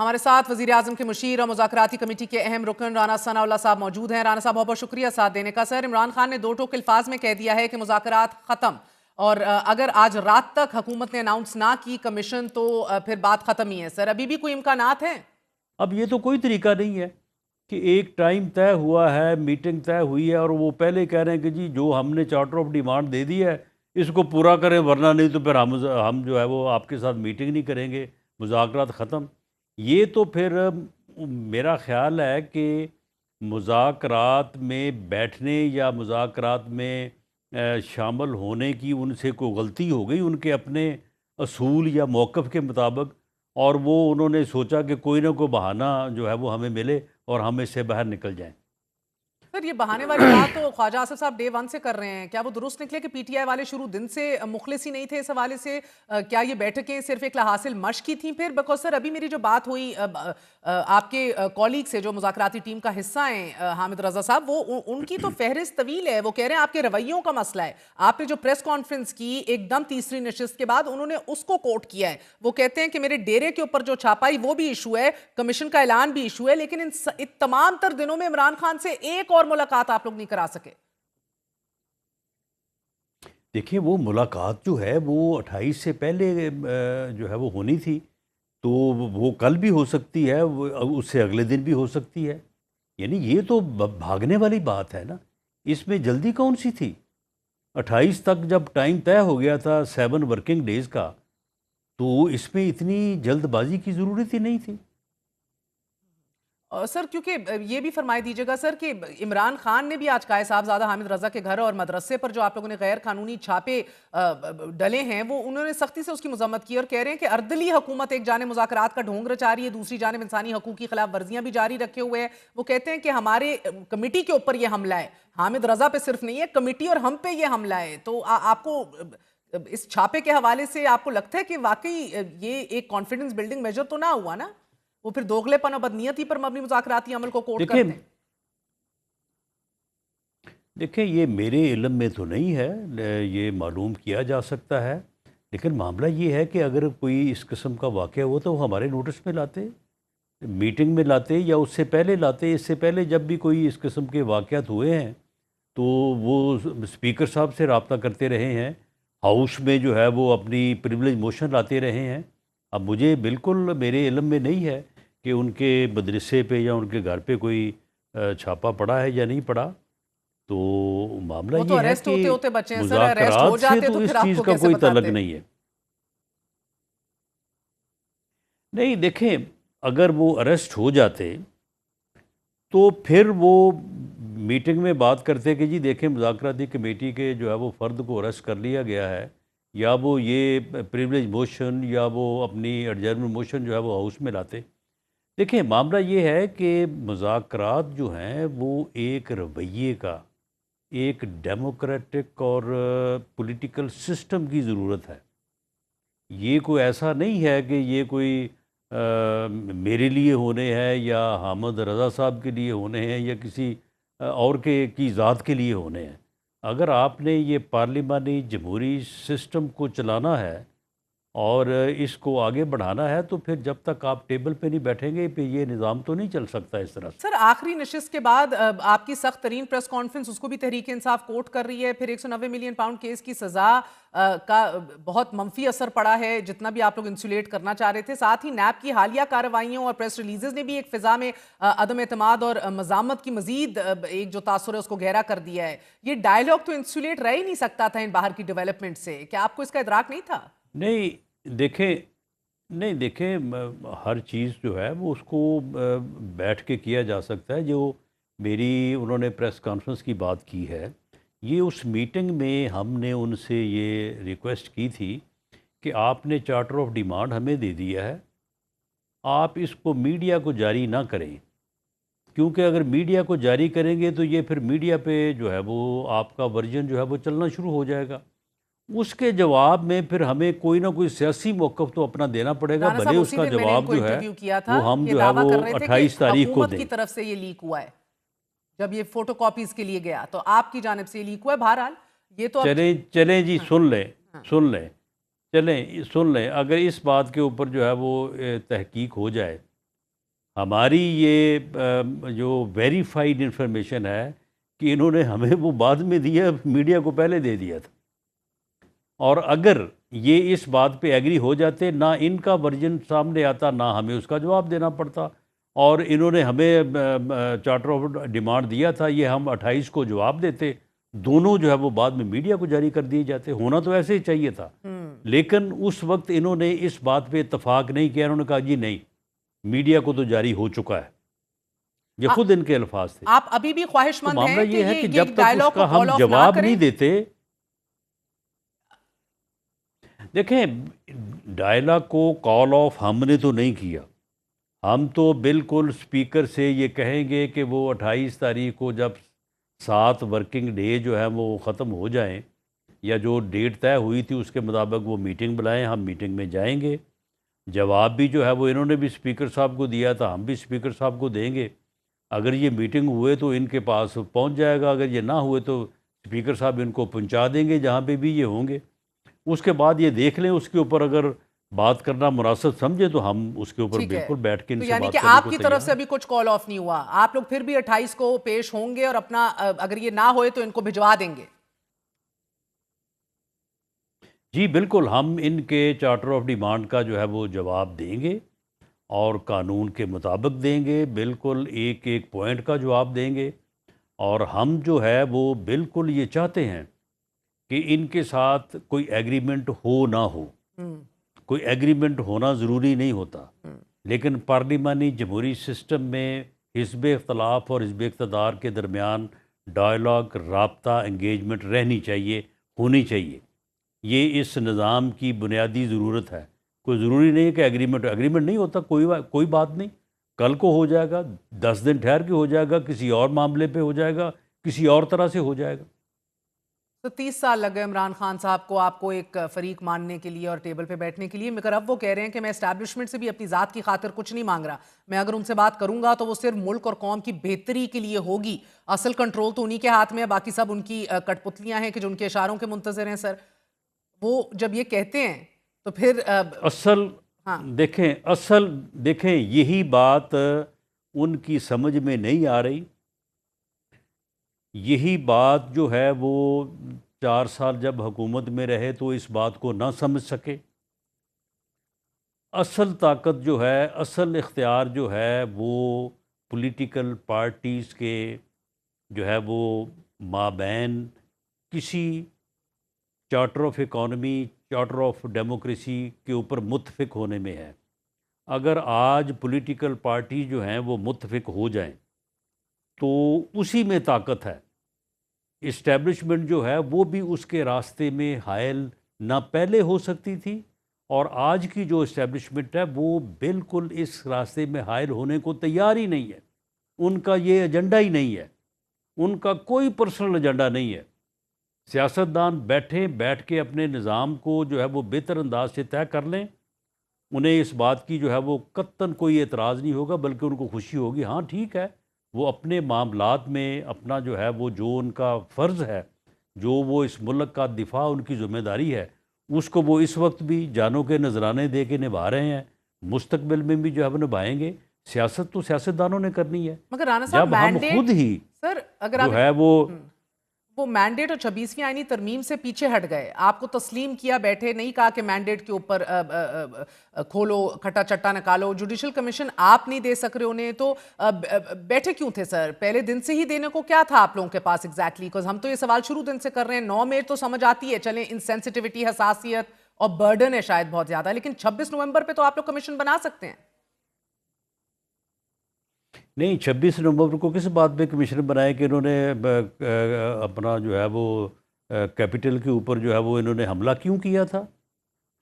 ہمارے ساتھ وزیر اعظم کے مشیر اور مذاکراتی کمیٹی کے اہم رکن رانا ثناء اللہ صاحب موجود ہیں۔ رانا صاحب بہت بہت شکریہ ساتھ دینے کا۔ سر، عمران خان نے دو ٹوک الفاظ میں کہہ دیا ہے کہ مذاکرات ختم، اور اگر آج رات تک حکومت نے اناؤنس نہ کی کمیشن تو پھر بات ختم ہی ہے۔ سر، ابھی بھی کوئی امکانات ہیں؟ اب یہ تو کوئی طریقہ نہیں ہے کہ ایک ٹائم طے ہوا ہے، میٹنگ طے ہوئی ہے اور وہ پہلے کہہ رہے ہیں کہ جی جو ہم نے چارٹر آف ڈیمانڈ دے دی ہے اس کو پورا کریں، ورنہ نہیں تو پھر ہم جو ہے وہ آپ کے ساتھ میٹنگ نہیں کریں گے، مذاکرات ختم۔ یہ تو پھر میرا خیال ہے کہ مذاکرات میں بیٹھنے یا مذاکرات میں شامل ہونے کی ان سے کوئی غلطی ہو گئی ان کے اپنے اصول یا موقف کے مطابق، اور وہ انہوں نے سوچا کہ کوئی نہ کوئی بہانہ جو ہے وہ ہمیں ملے اور ہم اس سے باہر نکل جائیں۔ سر، یہ بہانے والی بات تو خواجہ آصف صاحب ڈے ون سے کر رہے ہیں، کیا وہ درست نکلے کہ پی ٹی آئی والے شروع دن سے مخلص ہی نہیں تھے اس حوالے سے؟ کیا یہ بیٹھکیں صرف ایک حاصل مشق کی تھیں پھر؟ بیکاز سر ابھی میری جو بات ہوئی آپ کے کولیگ سے جو مذاکراتی ٹیم کا حصہ ہیں حامد رضا صاحب، وہ ان کی تو فہرست طویل ہے۔ وہ کہہ رہے ہیں آپ کے رویوں کا مسئلہ ہے۔ آپ نے جو پریس کانفرنس کی ایک دم تیسری نشست کے بعد، انہوں نے اس کو کوٹ کیا ہے۔ وہ کہتے ہیں کہ میرے ڈیرے کے اوپر جو چھاپائی وہ بھی ایشو ہے، کمیشن کا اعلان بھی ایشو ہے، لیکن ان تمام تر دنوں میں عمران خان سے ایک اور ملاقات آپ لوگ نہیں کرا سکے۔ دیکھیں، وہ ملاقات جو ہے وہ 28 سے پہلے جو ہے وہ ہونی تھی، تو وہ کل بھی ہو سکتی ہے، اس سے اگلے دن بھی ہو سکتی ہے۔ یعنی یہ تو بھاگنے والی بات ہے نا، اس میں جلدی کون سی تھی؟ 28 تک جب ٹائم طے ہو گیا تھا 7 ورکنگ ڈیز کا، تو اس میں اتنی جلد بازی کی ضرورت ہی نہیں تھی۔ سر، کیونکہ یہ بھی فرمائے دیجئے گا سر کہ عمران خان نے بھی آج قائد صاحبزادہ حامد رضا کے گھر اور مدرسے پر جو آپ لوگوں نے غیر قانونی چھاپے ڈلے ہیں، وہ انہوں نے سختی سے اس کی مذمت کی اور کہہ رہے ہیں کہ اردلی حکومت ایک جانب مذاکرات کا ڈھونگ رچا رہی ہے، دوسری جانب انسانی حقوق کی خلاف ورزیاں بھی جاری رکھے ہوئے ہیں۔ وہ کہتے ہیں کہ ہمارے کمیٹی کے اوپر یہ حملہ ہے، حامد رضا پہ صرف نہیں ہے، کمیٹی اور ہم پہ یہ حملہ ہے۔ تو آپ کو اس چھاپے کے حوالے سے آپ کو لگتا ہے کہ واقعی یہ ایک کانفیڈنس بلڈنگ میجر تو نہ ہوا نا؟ وہ پھر دوغلے پن اور بدنیتی پر مبنی مذاکراتی عمل کو کوٹ کرتے ہیں۔ دیکھیں، یہ میرے علم میں تو نہیں ہے، یہ معلوم کیا جا سکتا ہے، لیکن معاملہ یہ ہے کہ اگر کوئی اس قسم کا واقعہ ہو تو وہ ہمارے نوٹس میں لاتے، میٹنگ میں لاتے یا اس سے پہلے لاتے۔ اس سے پہلے جب بھی کوئی اس قسم کے واقعات ہوئے ہیں تو وہ اسپیکر صاحب سے رابطہ کرتے رہے ہیں، ہاؤس میں جو ہے وہ اپنی پریویلیج موشن لاتے رہے ہیں۔ اب مجھے بالکل میرے علم میں نہیں ہے کہ ان کے مدرسے پہ یا ان کے گھر پہ کوئی چھاپا پڑا ہے یا نہیں پڑا، تو معاملہ وہ تو یہ ہے اریسٹ کہ ہوتے ہوتے بچے ہیں سر، اریسٹ ہو مذاکرات سے جاتے تو تو اس پھر آپ چیز کو کا کیسے کوئی تعلق بتاتے؟ نہیں ہے۔ نہیں، دیکھیں، اگر وہ اریسٹ ہو جاتے تو پھر وہ میٹنگ میں بات کرتے کہ جی دیکھیں مذاکراتی کمیٹی کے جو ہے وہ فرد کو اریسٹ کر لیا گیا ہے، یا وہ یہ پریویلیج موشن یا وہ اپنی ایڈجرنمنٹ موشن جو ہے وہ ہاؤس میں لاتے۔ دیکھیں، معاملہ یہ ہے کہ مذاکرات جو ہیں وہ ایک رویے کا، ایک ڈیموکریٹک اور پولیٹیکل سسٹم کی ضرورت ہے۔ یہ کوئی ایسا نہیں ہے کہ یہ کوئی میرے لیے ہونے ہیں یا حامد رضا صاحب کے لیے ہونے ہیں یا کسی اور کی ذات کے لیے ہونے ہیں۔ اگر آپ نے یہ پارلیمانی جمہوری سسٹم کو چلانا ہے اور اس کو آگے بڑھانا ہے تو پھر جب تک آپ ٹیبل پہ نہیں بیٹھیں گے پھر یہ نظام تو نہیں چل سکتا اس طرح سے۔ سر، آخری نشست کے بعد آپ کی سخت ترین پریس کانفرنس، اس کو بھی تحریک انصاف کوٹ کر رہی ہے، پھر 190 ملین پاؤنڈ کیس کی سزا کا بہت منفی اثر پڑا ہے جتنا بھی آپ لوگ انسولیٹ کرنا چاہ رہے تھے۔ ساتھ ہی نیب کی حالیہ کارروائیوں اور پریس ریلیزز نے بھی ایک فضا میں عدم اعتماد اور مزاحمت کی مزید ایک جو تاثر ہے اس کو گہرا کر دیا ہے۔ یہ ڈائیلاگ تو انسولیٹ رہ ہی نہیں سکتا تھا ان باہر کی ڈیولپمنٹ سے، کیا آپ کو اس کا ادراک نہیں تھا؟ نہیں دیکھیں، ہر چیز جو ہے وہ اس کو بیٹھ کے کیا جا سکتا ہے۔ جو میری انہوں نے پریس کانفرنس کی بات کی ہے، یہ اس میٹنگ میں ہم نے ان سے یہ ریکویسٹ کی تھی کہ آپ نے چارٹر آف ڈیمانڈ ہمیں دے دیا ہے، آپ اس کو میڈیا کو جاری نہ کریں، کیونکہ اگر میڈیا کو جاری کریں گے تو یہ پھر میڈیا پہ جو ہے وہ آپ کا ورژن جو ہے وہ چلنا شروع ہو جائے گا۔ اس کے جواب میں پھر ہمیں کوئی نہ کوئی سیاسی موقف تو اپنا دینا پڑے گا، رانا بھلے صاحب اس اسی کا دن میں نے ان جواب کو جو ہے انٹرویو کیا تھا، وہ ہم یہ جو ہے دعویٰ وہ کر رہے تھے کہ 28 تاریخ کو حکومت دیں۔ کی طرف سے یہ لیک ہوا ہے جب یہ فوٹو کاپیز کے لیے گیا، تو آپ کی جانب سے یہ لیک ہوا ہے۔ بہرحال یہ تو چلیں جی، سن لیں، اگر اس بات کے اوپر جو ہے وہ تحقیق ہو جائے ہماری یہ جو ویریفائڈ انفارمیشن ہے کہ انہوں نے ہمیں وہ بعد میں دیا، میڈیا کو پہلے دے دیا تھا، اور اگر یہ اس بات پہ ایگری ہو جاتے، نہ ان کا ورژن سامنے آتا، نہ ہمیں اس کا جواب دینا پڑتا، اور انہوں نے ہمیں چارٹر آف ڈیمانڈ دیا تھا، یہ ہم 28 کو جواب دیتے، دونوں جو ہے وہ بعد میں میڈیا کو جاری کر دیے جاتے، ہونا تو ایسے ہی چاہیے تھا۔ لیکن اس وقت انہوں نے اس بات پہ اتفاق نہیں کیا، انہوں نے کہا جی نہیں، میڈیا کو تو جاری ہو چکا ہے، یہ خود ان کے الفاظ تھے۔ آپ ابھی بھی خواہش تو مند معاملہ ہیں کہ یہ ہے کہ یہ جب تک اس ڈائلاگ کو کا ہم کال آف نہ جواب کریں؟ نہیں دیتے، دیکھیں ڈائلاگ کو کال آف ہم نے تو نہیں کیا، ہم تو بالکل اسپیکر سے یہ کہیں گے کہ وہ 28 تاریخ کو جب 7 ورکنگ ڈے جو ہے وہ ختم ہو جائیں، یا جو ڈیٹ طے ہوئی تھی اس کے مطابق وہ میٹنگ بلائیں، ہم میٹنگ میں جائیں گے۔ جواب بھی جو ہے وہ انہوں نے بھی اسپیکر صاحب کو دیا تھا، ہم بھی اسپیکر صاحب کو دیں گے۔ اگر یہ میٹنگ ہوئے تو ان کے پاس پہنچ جائے گا، اگر یہ نہ ہوئے تو اسپیکر صاحب ان کو پہنچا دیں گے جہاں پہ بھی یہ ہوں گے۔ اس کے بعد یہ دیکھ لیں، اس کے اوپر اگر بات کرنا مناسب سمجھے تو ہم اس کے اوپر ٹھیک ہے، بالکل بیٹھ کے ان تو سے یعنی بات کہ کرنے آپ کو کی طرف تیار سے ہیں۔ ابھی کچھ کال آف نہیں ہوا، آپ لوگ پھر بھی 28 کو پیش ہوں گے اور اپنا اگر یہ نہ ہوئے تو ان کو بھجوا دیں گے؟ جی بالکل، ہم ان کے چارٹر آف ڈیمانڈ کا جو ہے وہ جواب دیں گے، اور قانون کے مطابق دیں گے، بالکل ایک ایک پوائنٹ کا جواب دیں گے۔ اور ہم جو ہے وہ بالکل یہ چاہتے ہیں کہ ان کے ساتھ کوئی ایگریمنٹ ہو نہ ہو، کوئی ایگریمنٹ ہونا ضروری نہیں ہوتا، لیکن پارلیمانی جمہوری سسٹم میں حزب اختلاف اور حزب اقتدار کے درمیان ڈائلاگ، رابطہ، انگیجمنٹ رہنی چاہیے، ہونی چاہیے۔ یہ اس نظام کی بنیادی ضرورت ہے۔ کوئی ضروری نہیں ہے کہ ایگریمنٹ نہیں ہوتا، کوئی بات نہیں، کل کو ہو جائے گا، 10 دن ٹھہر کے ہو جائے گا، کسی اور معاملے پہ ہو جائے گا، کسی اور طرح سے ہو جائے گا۔ تو 30 سال لگ گئے عمران خان صاحب کو آپ کو ایک فریق ماننے کے لیے اور ٹیبل پہ بیٹھنے کے لیے، مگر اب وہ کہہ رہے ہیں کہ میں اسٹیبلشمنٹ سے بھی اپنی ذات کی خاطر کچھ نہیں مانگ رہا، میں اگر ان سے بات کروں گا تو وہ صرف ملک اور قوم کی بہتری کے لیے ہوگی، اصل کنٹرول تو انہی کے ہاتھ میں ہے، باقی سب ان کی کٹ پتلیاں ہیں کہ جو ان کے اشاروں کے منتظر ہیں۔ سر وہ جب یہ کہتے ہیں تو پھر ہاں دیکھیں یہی بات ان کی سمجھ میں نہیں آ رہی، یہی بات جو ہے وہ 4 سال جب حکومت میں رہے تو اس بات کو نہ سمجھ سکے۔ اصل طاقت جو ہے، اصل اختیار جو ہے وہ پولیٹیکل پارٹیز کے جو ہے وہ مابین کسی charter of economy, charter of democracy کے اوپر متفق ہونے میں ہے۔ اگر آج پولیٹیکل پارٹی جو ہیں وہ متفق ہو جائیں تو اسی میں طاقت ہے۔ اسٹیبلشمنٹ جو ہے وہ بھی اس کے راستے میں حائل نہ پہلے ہو سکتی تھی، اور آج کی جو اسٹیبلشمنٹ ہے وہ بالکل اس راستے میں حائل ہونے کو تیار ہی نہیں ہے۔ ان کا یہ ایجنڈا ہی نہیں ہے، ان کا کوئی پرسنل ایجنڈا نہیں ہے۔ سیاستدان بیٹھ کے اپنے نظام کو جو ہے وہ بہتر انداز سے طے کر لیں، انہیں اس بات کی جو ہے وہ قطعاً کوئی اعتراض نہیں ہوگا، بلکہ ان کو خوشی ہوگی، ہاں ٹھیک ہے، وہ اپنے معاملات میں اپنا جو ہے وہ جو ان کا فرض ہے، جو وہ اس ملک کا دفاع ان کی ذمہ داری ہے، اس کو وہ اس وقت بھی جانوں کے نذرانے دے کے نبھا رہے ہیں، مستقبل میں بھی جو ہے وہ نبھائیں گے۔ سیاست تو سیاستدانوں نے کرنی ہے۔ مگر رانا صاحب جب ہم خود مینڈیٹ، ہی سر اگر جو ہے وہ مینڈیٹ اور 26ویں آئینی ترمیم سے پیچھے ہٹ گئے، آپ کو تسلیم کیا بیٹھے، نہیں کہا کہ مینڈیٹ کے اوپر کھولو کھٹا چٹا نکالو، جوڈیشل کمیشن آپ نہیں دے سک رہے انہیں، تو بیٹھے کیوں تھے سر؟ پہلے دن سے ہی دینے کو کیا تھا آپ لوگوں کے پاس ایگزیکٹلی؟ بیکاز ہم تو یہ سوال شروع دن سے کر رہے ہیں، 9 میں تو سمجھ آتی ہے، چلیں انسینسٹیوٹی، حساسیت اور برڈن ہے شاید بہت زیادہ، لیکن 26 نومبر پہ تو آپ لوگ کمیشن بنا سکتے ہیں۔ نہیں، 26 نومبر کو کس بات پہ کمشنر بنائے کہ انہوں نے اپنا جو ہے وہ کیپٹل کے اوپر جو ہے وہ انہوں نے حملہ کیوں کیا تھا؟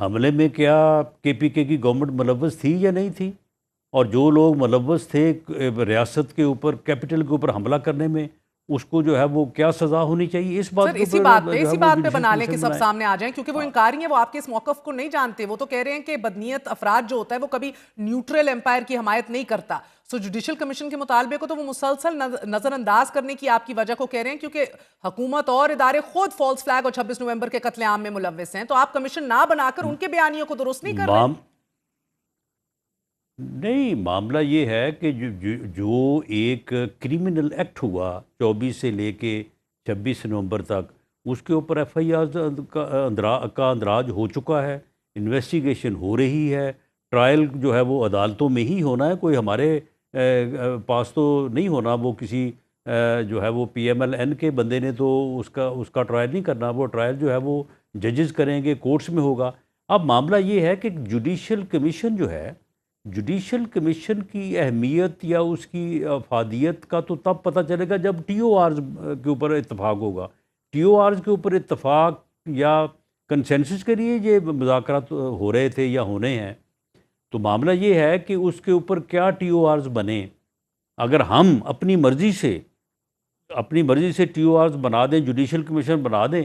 حملے میں کیا کے پی کے کی گورنمنٹ ملوث تھی یا نہیں تھی؟ اور جو لوگ ملوث تھے ریاست کے اوپر، کیپٹل کے اوپر حملہ کرنے میں، اس کو جو ہے وہ کیا سزا ہونی چاہیے؟ اس بات سر کے اسی اوپر جو ہے اسی وہ بات پہ جوڈیشل بنا لیں کہ کمیشن سب بنائے۔ سامنے آ جائیں، کیونکہ وہ انکاری ہیں، وہ آپ کے اس موقف کو نہیں جانتے، وہ تو کہہ رہے ہیں کہ بدنیت افراد جو ہوتا ہے وہ کبھی نیوٹرل امپائر کی حمایت نہیں کرتا، سو جوڈیشل کمیشن کے مطالبے کو تو وہ مسلسل نظر انداز کرنے کی آپ کی وجہ کو کہہ رہے ہیں، کیونکہ حکومت اور ادارے خود فالس فلیگ اور 26 نومبر کے قتل عام میں ملوث ہیں، تو آپ کمیشن نہ بنا کر ان کے بیانیوں کو درست نہیں کر رہے؟ نہیں، معاملہ یہ ہے کہ جو ایک کرمنل ایکٹ ہوا 24 سے لے کے 26 نومبر تک، اس کے اوپر ایف آئی آر کا اندراج ہو چکا ہے، انویسٹیگیشن ہو رہی ہے، ٹرائل جو ہے وہ عدالتوں میں ہی ہونا ہے، کوئی ہمارے پاس تو نہیں ہونا، وہ کسی جو ہے وہ پی ایم ایل این کے بندے نے تو اس کا ٹرائل نہیں کرنا، وہ ٹرائل جو ہے وہ ججز کریں گے، کورٹس میں ہوگا۔ اب معاملہ یہ ہے کہ جوڈیشل کمیشن جو ہے، جوڈیشل کمیشن کی اہمیت یا اس کی افادیت کا تو تب پتہ چلے گا جب ٹی او آرز کے اوپر اتفاق ہوگا۔ ٹی او آرز کے اوپر اتفاق یا کنسنسس کے لیے یہ مذاکرات ہو رہے تھے یا ہونے ہیں، تو معاملہ یہ ہے کہ اس کے اوپر کیا ٹی او آرز بنے۔ اگر ہم اپنی مرضی سے ٹی او آرز بنا دیں، جوڈیشل کمیشن بنا دیں،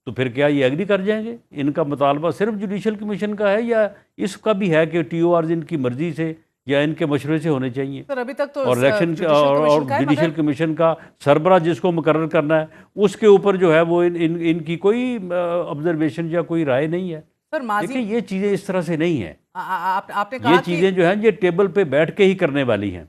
تو پھر کیا یہ ایگری کر جائیں گے؟ ان کا مطالبہ صرف جوڈیشل کمیشن کا ہے یا اس کا بھی ہے کہ ٹی او آرز ان کی مرضی سے یا ان کے مشورے سے ہونے چاہیے؟ سر ابھی تک تو اور الیکشن جوڈیشل اور کمیشن کا ہے، جوڈیشل مگر کمیشن کا سربراہ جس کو مقرر کرنا ہے، اس کے اوپر جو ہے وہ ان کی کوئی آبزرویشن یا کوئی رائے نہیں ہے۔ سر ماضی دیکھیں، یہ چیزیں اس طرح سے نہیں ہیں، آپ نے یہ کہا کہ چیزیں جو ہیں یہ ٹیبل پہ بیٹھ کے ہی کرنے والی ہیں۔